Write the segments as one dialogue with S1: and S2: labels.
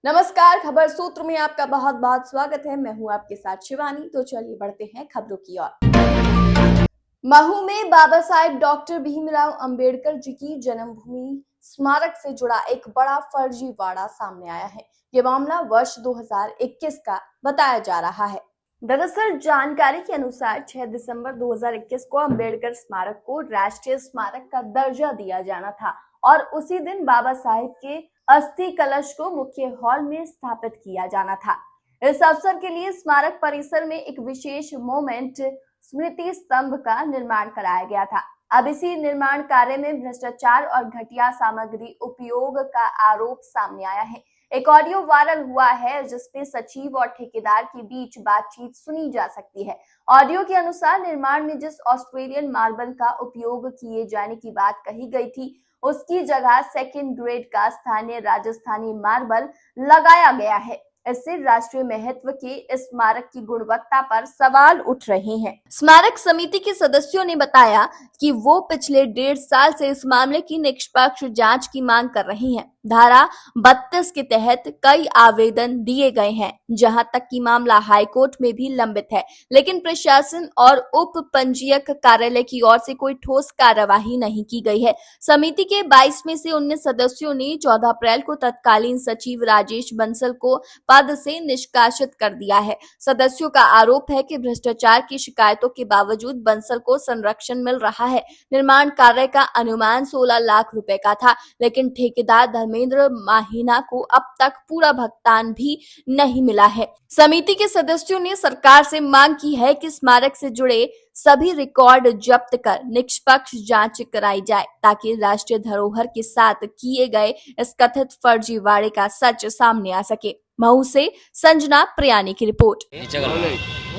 S1: नमस्कार, खबर सूत्र में आपका बहुत बहुत स्वागत है। मैं हूं आपके साथ शिवानी। तो चलिए बढ़ते हैं खबरों की ओर। महू में बाबा साहेब डॉक्टर भीमराव अंबेडकर जी की जन्मभूमि स्मारक से जुड़ा एक बड़ा फर्जीवाड़ा सामने आया है। ये मामला वर्ष 2021 का बताया जा रहा है। दरअसल जानकारी के अनुसार 6 दिसंबर 2021 को अंबेडकर स्मारक को राष्ट्रीय स्मारक का दर्जा दिया जाना था और उसी दिन बाबा साहेब के अस्थि कलश को मुख्य हॉल में स्थापित किया जाना था। इस अवसर के लिए स्मारक परिसर में एक विशेष मोमेंट स्मृति स्तंभ का निर्माण कराया गया था। अब इसी निर्माण कार्य में भ्रष्टाचार और घटिया सामग्री उपयोग का आरोप सामने आया है। एक ऑडियो वायरल हुआ है जिसमें सचिव और ठेकेदार के बीच बातचीत सुनी जा सकती है। ऑडियो के अनुसार निर्माण में जिस ऑस्ट्रेलियन मार्बल का उपयोग किए जाने की बात कही गई थी, उसकी जगह सेकंड ग्रेड का स्थानीय राजस्थानी मार्बल लगाया गया है। इससे राष्ट्रीय महत्व के इस स्मारक की गुणवत्ता पर सवाल उठ रहे हैं। स्मारक समिति के सदस्यों ने बताया कि वो पिछले 1.5 साल से इस मामले की निष्पक्ष जांच की मांग कर रही हैं। धारा 32 के तहत कई आवेदन दिए गए हैं, जहां तक कि मामला हाईकोर्ट में भी लंबित है, लेकिन प्रशासन और उप पंजीयक कार्यालय की ओर से कोई ठोस कार्यवाही नहीं की गई है। समिति के 22 में से 19 सदस्यों ने 14 अप्रैल को तत्कालीन सचिव राजेश बंसल को पद से निष्कासित कर दिया है। सदस्यों का आरोप है कि भ्रष्टाचार की शिकायतों के बावजूद बंसल को संरक्षण मिल रहा है। निर्माण कार्य का अनुमान 16 लाख रुपए का था, लेकिन ठेकेदार धर्मेंद्र माहीना को अब तक पूरा भुगतान भी नहीं मिला है। समिति के सदस्यों ने सरकार से मांग की है कि स्मारक से जुड़े सभी रिकॉर्ड जब्त कर निष्पक्ष जांच कराई जाए, ताकि राष्ट्रीय धरोहर के साथ किए गए इस कथित फर्जीवाड़े का सच सामने आ सके। महू से संजना प्रियानी की रिपोर्ट।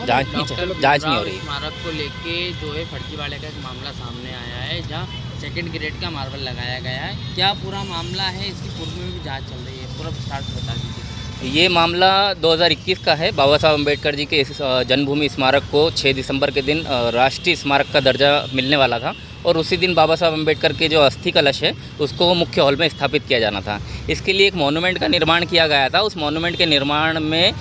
S2: जांच नहीं हो रही।
S3: स्मारक को लेके जो है फर्जीवाड़े का एक मामला सामने आया है, जहां सेकंड ग्रेड का मार्बल लगाया गया है। क्या पूरा मामला है? इसकी पूर्व में भी जांच चल रही है, पूरा स्टार्ट बता दीजिए।
S2: ये मामला 2021 का है। बाबा साहब अम्बेडकर जी के जन्मभूमि स्मारक को 6 दिसंबर के दिन राष्ट्रीय स्मारक का दर्जा मिलने वाला था और उसी दिन बाबा साहब अम्बेडकर के जो अस्थि कलश है उसको मुख्य हॉल में स्थापित किया जाना था। इसके लिए एक मॉन्यूमेंट का निर्माण किया गया था। उस मॉन्यूमेंट के निर्माण में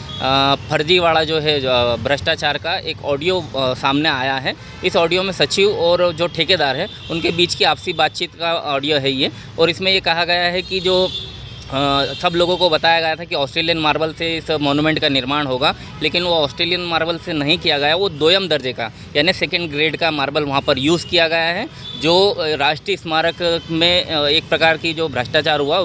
S2: फर्जीवाड़ा जो है भ्रष्टाचार का एक ऑडियो सामने आया है। इस ऑडियो में सचिव और जो ठेकेदार है उनके बीच की आपसी बातचीत का ऑडियो है ये, और इसमें ये कहा गया है कि जो सब लोगों को बताया गया था कि ऑस्ट्रेलियन मार्बल से इस मॉन्यूमेंट का निर्माण होगा, लेकिन वो ऑस्ट्रेलियन मार्बल से नहीं किया गया। वो दोयम दर्जे का यानी सेकंड ग्रेड का मार्बल वहाँ पर यूज़ किया गया है, जो राष्ट्रीय स्मारक में एक प्रकार की जो भ्रष्टाचार हुआ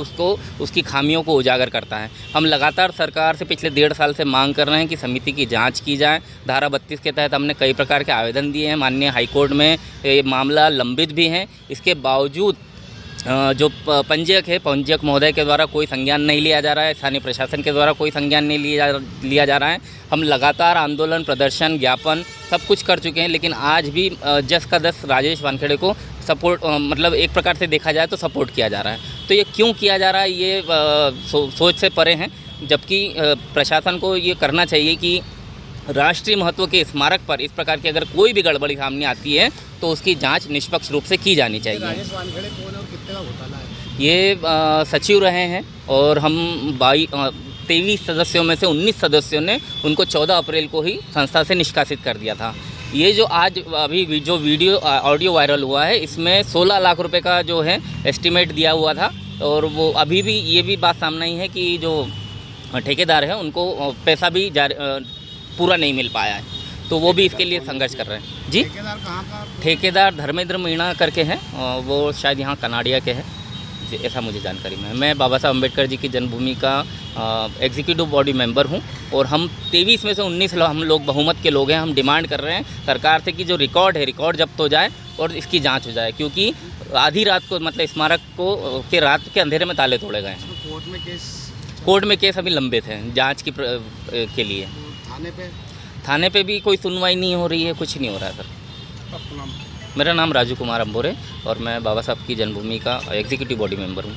S2: उसकी खामियों को उजागर करता है। हम लगातार सरकार से पिछले 1.5 साल से मांग कर रहे हैं कि समिति की जाँच की जाए। धारा 32 के तहत हमने कई प्रकार के आवेदन दिए हैं। माननीय हाईकोर्ट में ये मामला लंबित भी है। इसके बावजूद जो पंजीयक महोदय के द्वारा कोई संज्ञान नहीं लिया जा रहा है, स्थानीय प्रशासन के द्वारा कोई संज्ञान नहीं लिया जा रहा है। हम लगातार आंदोलन, प्रदर्शन, ज्ञापन सब कुछ कर चुके हैं, लेकिन आज भी जस का दस राजेश वानखेड़े को सपोर्ट मतलब एक प्रकार से देखा जाए तो सपोर्ट किया जा रहा है। तो ये क्यों किया जा रहा है, ये सोच से परे हैं। जबकि प्रशासन को ये करना चाहिए कि राष्ट्रीय महत्व के स्मारक पर इस प्रकार की अगर कोई भी गड़बड़ी सामने आती है तो उसकी जांच निष्पक्ष रूप से की जानी चाहिए।
S3: राजेश वानखेड़े कौन और कितने का घोटाला है?
S2: ये सचिव रहे हैं और हम 23 सदस्यों में से 19 सदस्यों ने उनको 14 अप्रैल को ही संस्था से निष्कासित कर दिया था। ये जो आज अभी जो ऑडियो वायरल हुआ है, इसमें 16 लाख रुपए का जो है एस्टिमेट दिया हुआ था, और वो अभी भी ये भी बात सामने आई है कि जो ठेकेदार है उनको पैसा भी पूरा नहीं मिल पाया है, तो वो भी इसके लिए संघर्ष कर रहे हैं। जी,
S3: ठेकेदार कहाँ का?
S2: ठेकेदार धर्मेंद्र मीणा करके हैं, वो शायद यहाँ कनाडिया के हैं, ऐसा मुझे जानकारी में है। मैं बाबा साहब अम्बेडकर जी की जन्मभूमि का एग्जीक्यूटिव बॉडी मेंबर हूँ, और हम 23 में से 19 हम लोग बहुमत के लोग हैं। हम डिमांड कर रहे हैं सरकार से कि जो रिकॉर्ड जब्त हो जाए और इसकी जाँच हो जाए, क्योंकि आधी रात को मतलब स्मारक को रात के अंधेरे में ताले तोड़े गए हैं। कोर्ट में केस अभी लंबित हैं जाँच के लिए। थाने पे भी कोई सुनवाई नहीं हो रही है, कुछ नहीं हो रहा है सर। मेरा नाम राजू कुमार अंबोरे और मैं बाबा साहब की जन्मभूमि का एग्जीक्यूटिव बॉडी मेंबर हूँ।